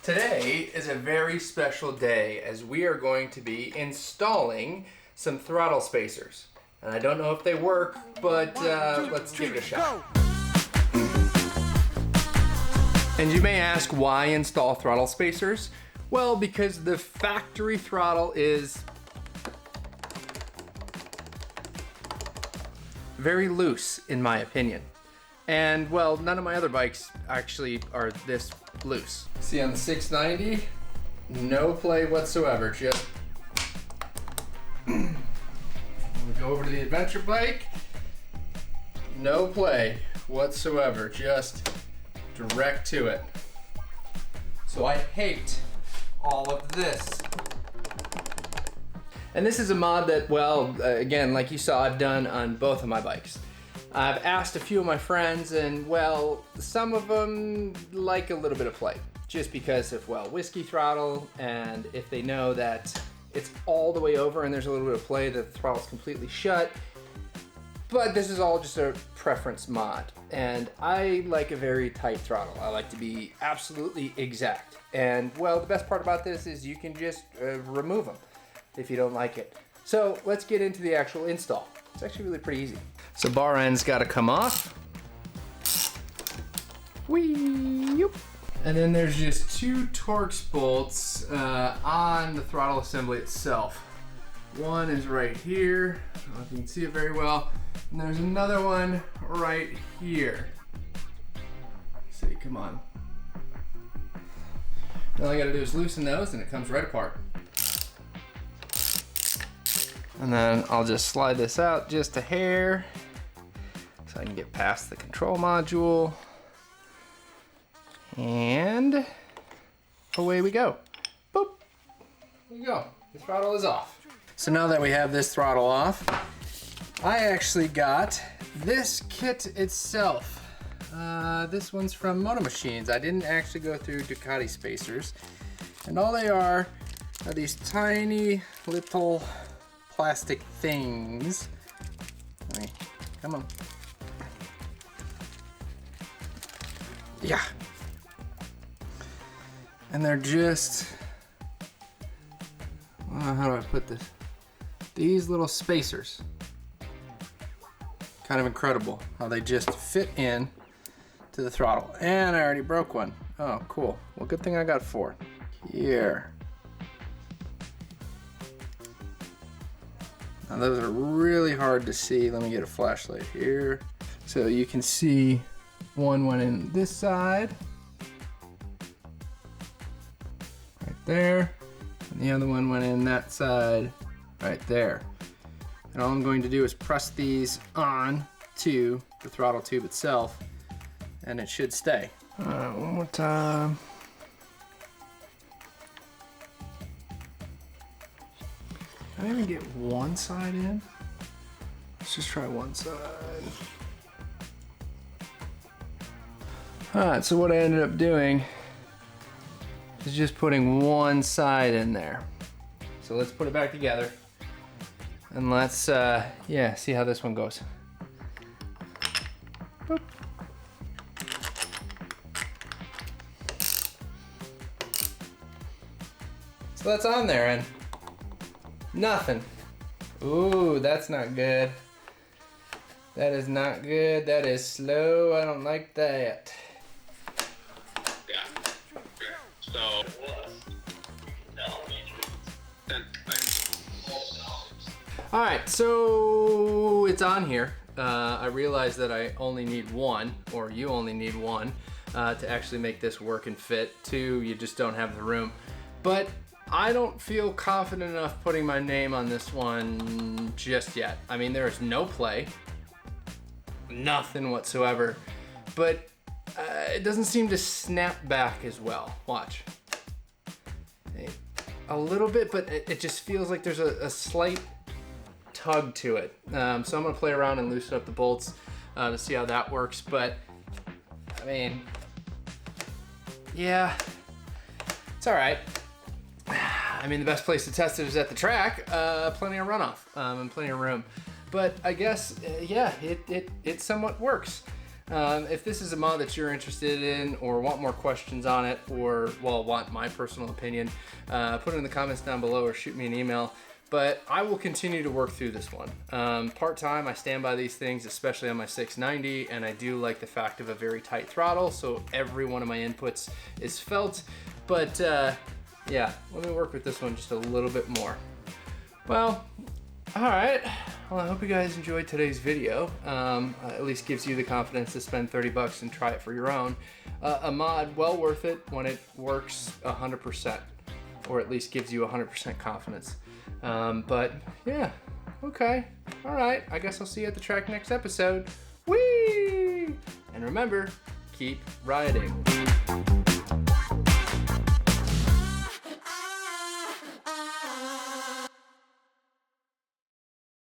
Today is a very special day as we are going to be installing some throttle spacers. And I don't know if they work, but let's give it a shot. And you may ask, why install throttle spacers? Well, because the factory throttle is very loose, in my opinion. And well, none of my other bikes actually are this loose. See, on the 690, no play whatsoever. Just we go over to the adventure bike, no play whatsoever, just direct to it. So I hate all of this. And this is a mod that, well, again, like you saw, I've done on both of my bikes. I've asked a few of my friends, and well, some of them like a little bit of play, just because of, well, whiskey throttle, and if they know that it's all the way over and there's a little bit of play, the throttle's completely shut. But this is all just a preference mod, and I like a very tight throttle. I like to be absolutely exact. And well, the best part about this is you can just remove them if you don't like it. So let's get into the actual install. It's actually really pretty easy. So bar end's got to come off. Whee! And then there's just two Torx bolts on the throttle assembly itself. One is right here. I don't know if you can see it very well. And there's another one right here. Let's see, come on. All I gotta do is loosen those and it comes right apart. And then I'll just slide this out just a hair so I can get past the control module. And away we go. Boop. There you go. The throttle is off. So now that we have this throttle off, I actually got this kit itself. This one's from Moto Machines. I didn't actually go through Ducati spacers. And all they are these tiny little plastic things. Come on. Yeah. And they're just, how do I put this? These little spacers. Kind of incredible how they just fit in to the throttle. And I already broke one. Oh, cool. Well, good thing I got 4. Here. Now those are really hard to see. Let me get a flashlight here. So you can see one went in this side. Right there. And the other one went in that side right there. And all I'm going to do is press these on to the throttle tube itself, and it should stay. One more time. Can I even get one side in? Let's just try one side. Alright, so what I ended up doing is just putting one side in there. So let's put it back together. And let's, yeah, see how this one goes. Boop. So that's on there, and nothing. Ooh, that's not good. That is not good. That is slow. I don't like that. Yeah. So, all right, so it's on here. I realized that I only need one, or you only need one, to actually make this work and fit. 2, you just don't have the room. But I don't feel confident enough putting my name on this one just yet. I mean, there is no play, nothing whatsoever, but it doesn't seem to snap back as well. Watch. A little bit, but it just feels like there's a slight tug to it. So I'm gonna play around and loosen up the bolts to see how that works. But I mean, yeah, it's all right. I mean, the best place to test it is at the track. Plenty of runoff and plenty of room. But I guess, yeah, it somewhat works. If this is a mod that you're interested in or want more questions on it, or, well, want my personal opinion, put it in the comments down below or shoot me an email. But I will continue to work through this one. Part-time, I stand by these things, especially on my 690, and I do like the fact of a very tight throttle, so every one of my inputs is felt. But yeah, let me work with this one just a little bit more. Well, all right. Well, I hope you guys enjoyed today's video. At least gives you the confidence to spend 30 bucks and try it for your own. A mod, well worth it when it works 100%, or at least gives you 100% confidence. But yeah, okay, all right. I guess I'll see you at the track next episode. Whee! And remember, keep riding.